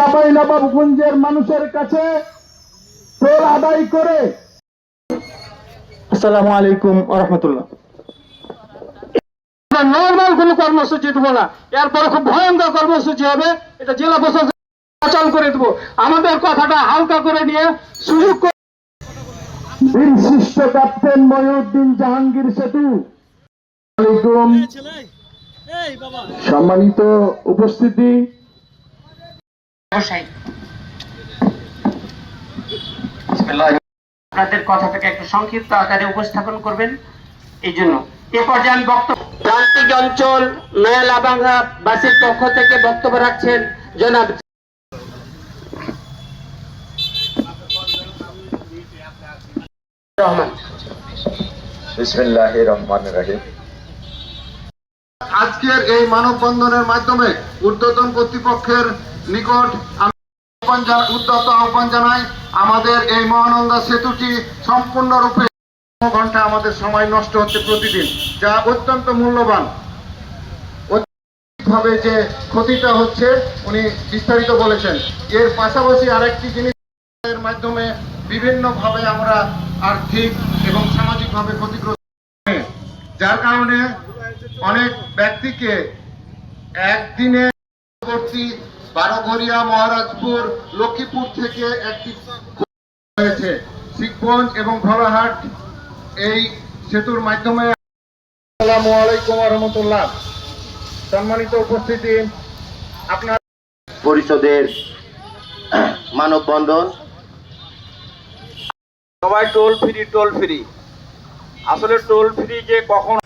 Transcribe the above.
চাঁপাইনবাবগঞ্জের মানুষের কাছে টোল আদায় করে। আসসালামু আলাইকুম ওয়া রাহমাতুল্লাহ। নর্মাল কোনো কর্মসূচি দেবো না, এরপরে খুব ভয়ঙ্কর কর্মসূচি হবে, এটা জেলা প্রশাসন চালু করে দেবো। আমাদের কথাটা হালকা করে নিয়ে সুযোগ বিশিষ্ট ক্যাপ্টেন মহিউদ্দিন জাহাঙ্গীর সেতু। সম্মানিত উপস্থিতি, আপনাদের কথাটাকে একটু সংক্ষিপ্ত আকারে উপস্থাপন করবেন। এই জন্য এ পর্যায়ে আমি বক্তব্য প্রান্তিক অঞ্চল নয়ালাবাঙ্গা বাসের পক্ষ থেকে বক্তব্য রাখছেন জনাব রহমান। বিসমিল্লাহির রহমানির রহিম। আজকের এই মানববন্ধনের মাধ্যমে ঊর্ধ্বতন কর্তৃপক্ষের নিকট উদ্যত আহ্বান জানাই, আমাদের এই মহানন্দা সেতুটি সম্পূর্ণরূপে ঘন্টা আমাদের সময় নষ্ট হচ্ছে প্রতিদিন, যা অত্যন্ত মূল্যবান। ভাবে যে ক্ষতিটা হচ্ছে উনি বিস্তারিত বলেছেন। এর পাশাপাশি আরেকটি জিনিসের মাধ্যমে বিভিন্নভাবে আমরা আর্থিক এবং সামাজিকভাবে ক্ষতিগ্রস্ত, যার কারণে অনেক ব্যক্তিকে একদিনে বারোঘরিয়া, মহারাজপুর, লক্ষ্মীপুর থেকে একটি হয়েছে শিখগঞ্জ এবং ঘোড়াহাট এই সেতুর মাধ্যমে। আসসালামু আলাইকুম ওয়া রাহমাতুল্লাহ। সম্মানিত উপস্থিতি, আপনার পরিষদের মানববন্ধন। সবাই টোল ফ্রি আসলে টোল ফ্রি যে কখন